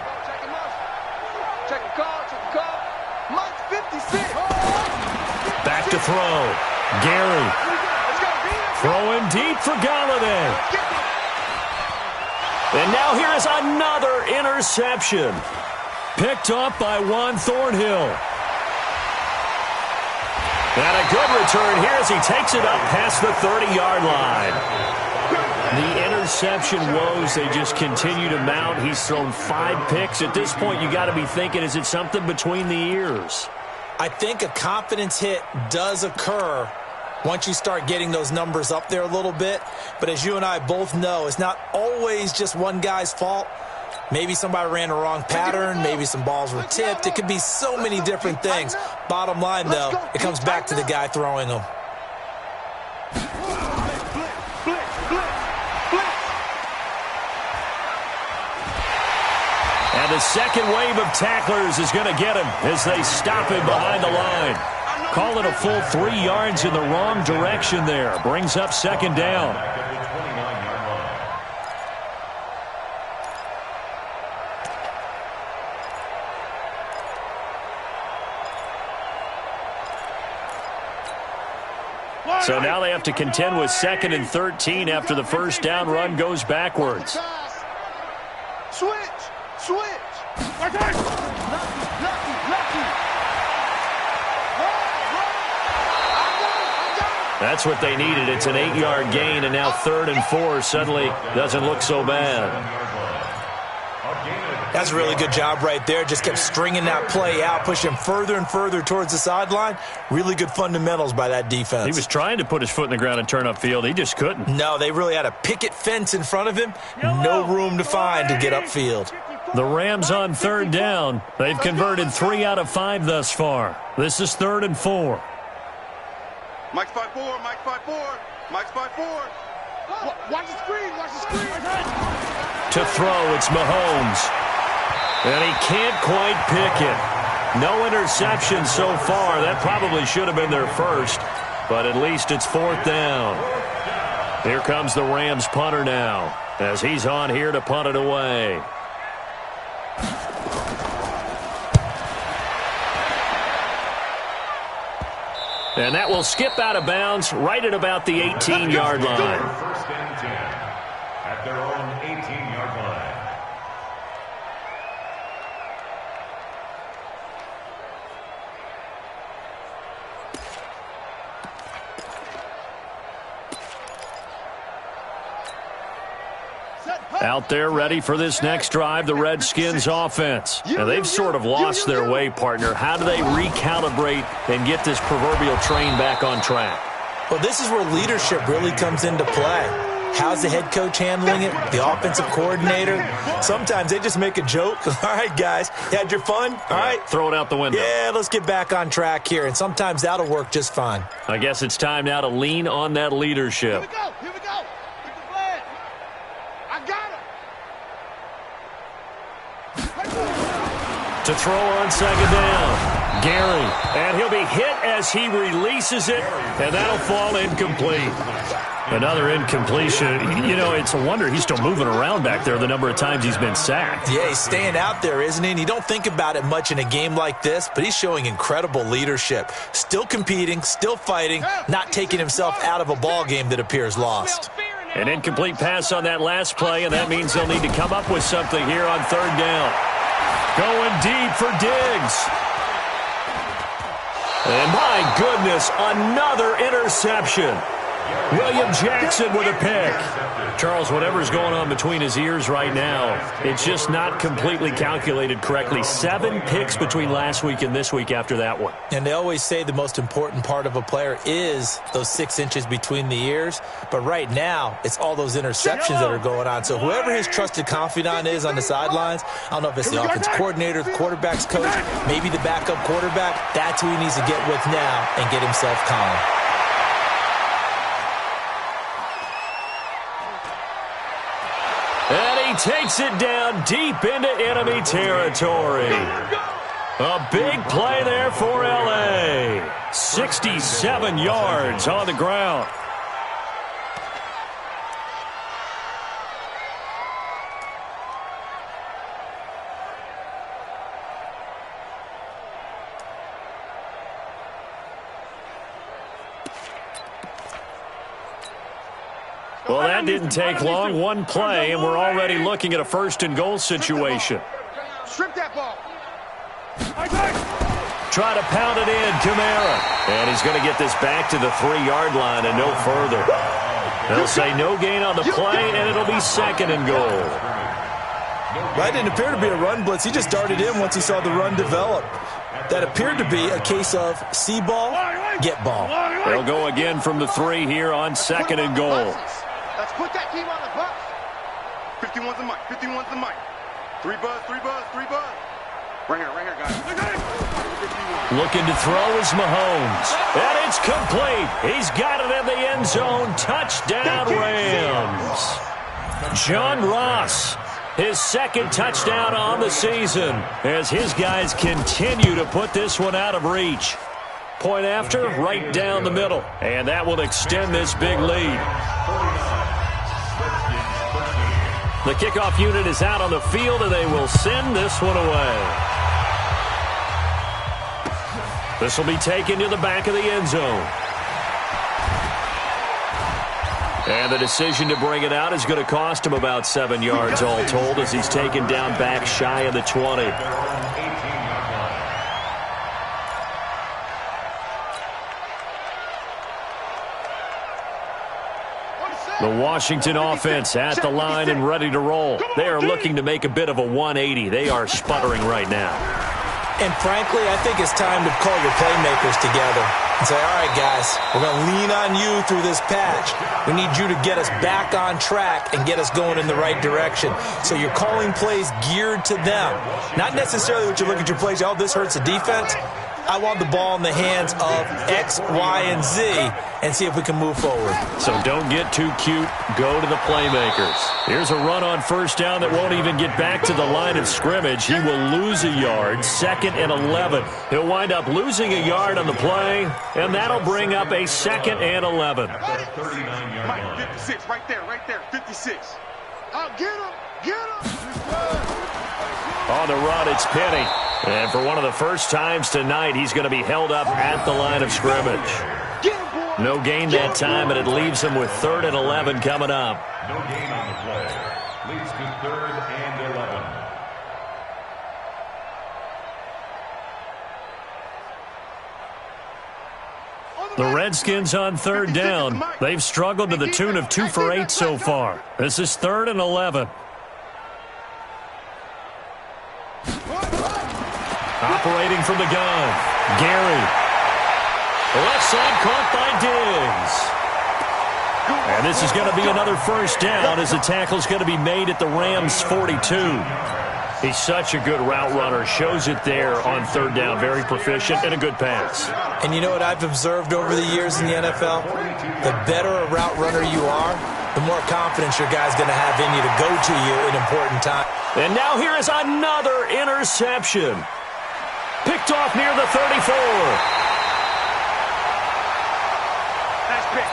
Check the call. Mike 56. Back to throw. Gary. Throwing deep for Galladay. And now here is another interception. Picked up by Juan Thornhill. And a good return here as he takes it up past the 30-yard line. The interception woes, they just continue to mount. He's thrown 5 picks. At this point, you got to be thinking, is it something between the ears? I think a confidence hit does occur once you start getting those numbers up there a little bit. But as you and I both know, it's not always just one guy's fault. Maybe somebody ran the wrong pattern. Maybe some balls were tipped. It could be so many different things. Bottom line, though, it comes back to the guy throwing them. And the second wave of tacklers is going to get him as they stop him behind the line. Call it a full 3 yards in the wrong direction there. Brings up second down. So now they have to contend with 2nd and 13 after the first down run goes backwards. Switch. That's what they needed. It's an 8-yard gain, and now 3rd and 4 suddenly doesn't look so bad. That's a really good job right there. Just kept stringing that play out, pushing him further and further towards the sideline. Really good fundamentals by that defense. He was trying to put his foot in the ground and turn upfield. He just couldn't. No, they really had a picket fence in front of him. No room to find to get upfield. The Rams on third down. They've converted 3 out of 5 thus far. This is 3rd and 4. Mike's 5-4, Mike's 5-4, Mike's 5-4. Watch the screen, watch the screen. To throw, it's Mahomes. And he can't quite pick it. No interception so far. That probably should have been their first, but at least it's 4th down. Here comes the Rams punter now, as he's on here to punt it away. And that will skip out of bounds right at about the 18-yard line. 1st and 10 at their own 18-yard line. Out there ready for this next drive, the Redskins offense. And they've sort of lost their way, partner. How do they recalibrate and get this proverbial train back on track? Well, this is where leadership really comes into play. How's the head coach handling it? The offensive coordinator? Sometimes they just make a joke. All right, guys, you had your fun? All right. Throw it out the window. Yeah, let's get back on track here. And sometimes that'll work just fine. I guess it's time now to lean on that leadership. Here we go, here we go. Get the flag. I got him. To throw on 2nd down, Gary. And he'll be hit as he releases it, and that'll fall incomplete. Another incompletion. You know, it's a wonder he's still moving around back there the number of times he's been sacked. Yeah, he's staying out there, isn't he? And you don't think about it much in a game like this, but he's showing incredible leadership. Still competing, still fighting, not taking himself out of a ball game that appears lost. An incomplete pass on that last play, and that means they'll need to come up with something here on 3rd down. Going deep for Diggs. And my goodness, another interception. William Jackson with a pick. Charles, whatever's going on between his ears right now, it's just not completely calculated correctly. 7 picks between last week and this week after that one. And they always say the most important part of a player is those 6 inches between the ears. But right now, it's all those interceptions that are going on. So whoever his trusted confidant is on the sidelines, I don't know if it's the offensive coordinator, the quarterback's coach, maybe the backup quarterback, that's who he needs to get with now and get himself calm. And he takes it down deep into enemy territory. A big play there for L.A. 67 yards on the ground. Well, that didn't take long. One play, and we're already looking at a 1st and goal situation. Strip that ball. Try to pound it in, Kamara. And he's going to get this back to the 3-yard line and no further. They'll say no gain on the play, and it'll be 2nd and goal. That didn't appear to be a run blitz. He just darted in once he saw the run develop. That appeared to be a case of see ball, get ball. They'll go again from the 3 here on 2nd and goal. Let's put that team on the bus. 51's the mic, 51's the mic. 3 buzz, 3 buzz, 3 buzz. Right here, guys. Looking to throw is Mahomes. And it's complete. He's got it in the end zone. Touchdown, Rams. John Ross, his 2nd touchdown on the season as his guys continue to put this one out of reach. Point after, right down the middle. And that will extend this big lead. The kickoff unit is out on the field, and they will send this one away. This will be taken to the back of the end zone. And the decision to bring it out is going to cost him about 7 yards all told as he's taken down back shy of the 20. The Washington offense at the line and ready to roll. They are looking to make a bit of a 180. They are sputtering right now. And frankly, I think it's time to call your playmakers together and say, all right, guys, we're going to lean on you through this patch. We need you to get us back on track and get us going in the right direction. So you're calling plays geared to them. Not necessarily what you look at your plays, oh, this hurts the defense. I want the ball in the hands of X, Y, and Z and see if we can move forward. So don't get too cute. Go to the playmakers. Here's a run on first down that won't even get back to the line of scrimmage. He will lose a yard, 2nd and 11. He'll wind up losing a yard on the play, and that'll bring up a 2nd and 11. Mike, 56, right there, 56. Oh, get him. On the run, it's Penny. And for one of the first times tonight, he's going to be held up at the line of scrimmage. No gain that time, and it leaves him with 3rd and 11 coming up. No gain on the play. Leads to 3rd and 11. The Redskins on 3rd down. They've struggled to the tune of 2 for 8 so far. This is 3rd and 11. Operating from the gun, Gary. Left side caught by Diggs. And this is going to be another first down as the tackle's going to be made at the Rams' 42. He's such a good route runner. Shows it there on 3rd down. Very proficient and a good pass. And you know what I've observed over the years in the NFL? The better a route runner you are, the more confidence your guy's going to have in you to go to you in important times. And now here is another interception. Picked off near the 34. Nice pick.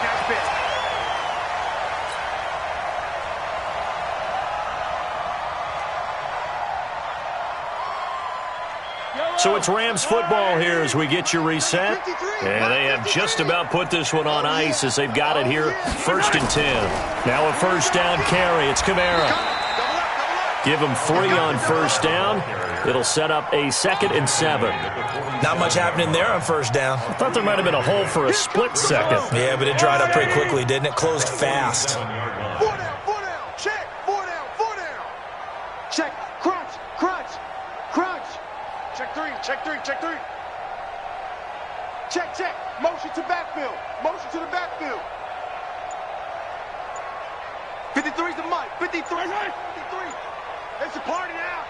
So it's Rams football here as we get you reset. And they have just about put this one on ice as they've got it here. 1st and 10. Now a first down carry. It's Kamara. Give him 3 on first down. It'll set up a 2nd and 7. Not much happening there on first down. I thought there might have been a hole for a split second. Yeah, but it dried up pretty quickly, didn't it? Closed fast. 4 down. Check. 4 down. Check. Crunch. Check 3. Check. Motion to backfield. Motion to the backfield. 53's the mic. 53. It's a party now.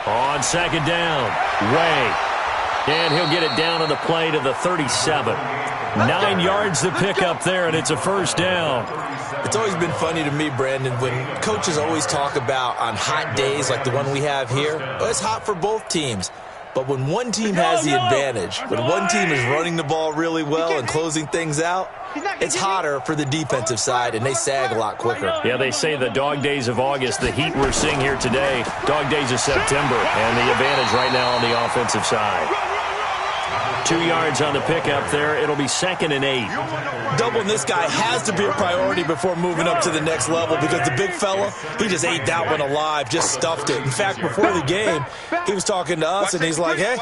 On 2nd down, Way. And he'll get it down on the play to the 37. 9 yards to pick up there, and it's a first down. It's always been funny to me, Brandon, when coaches always talk about on hot days like the one we have here, it's hot for both teams. But when one team has the advantage, when one team is running the ball really well and closing things out, it's hotter for the defensive side, and they sag a lot quicker. Yeah, they say the dog days of August, the heat we're seeing here today, dog days of September, and the advantage right now on the offensive side. 2 yards on the pickup there. It'll be 2nd and 8. Doubling this guy has to be a priority before moving up to the next level because the big fella, he just ate that one alive, just stuffed it. In fact, before the game, he was talking to us, and he's like, hey,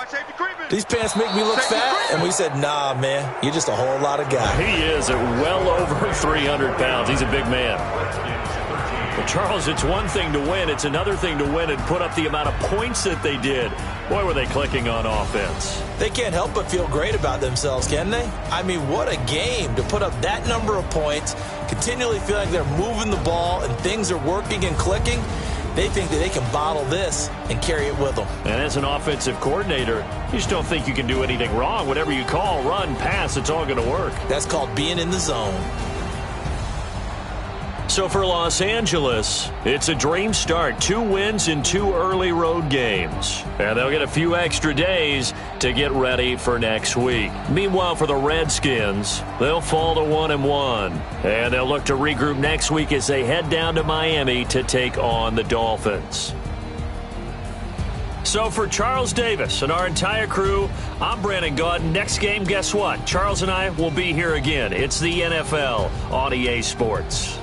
these pants make me look fat. And we said, nah, man, you're just a whole lot of guy. He is at well over 300 pounds. He's a big man. Well, Charles, it's one thing to win. It's another thing to win and put up the amount of points that they did. Boy, were they clicking on offense. They can't help but feel great about themselves, can they? I mean, what a game to put up that number of points, continually feel like they're moving the ball and things are working and clicking. They think that they can bottle this and carry it with them. And as an offensive coordinator, you just don't think you can do anything wrong. Whatever you call, run, pass, it's all going to work. That's called being in the zone. So for Los Angeles, it's a dream start. 2 wins in 2 early road games. And they'll get a few extra days to get ready for next week. Meanwhile, for the Redskins, they'll fall to 1-1. And they'll look to regroup next week as they head down to Miami to take on the Dolphins. So for Charles Davis and our entire crew, I'm Brandon Gaudin. Next game, guess what? Charles and I will be here again. It's the NFL on EA Sports.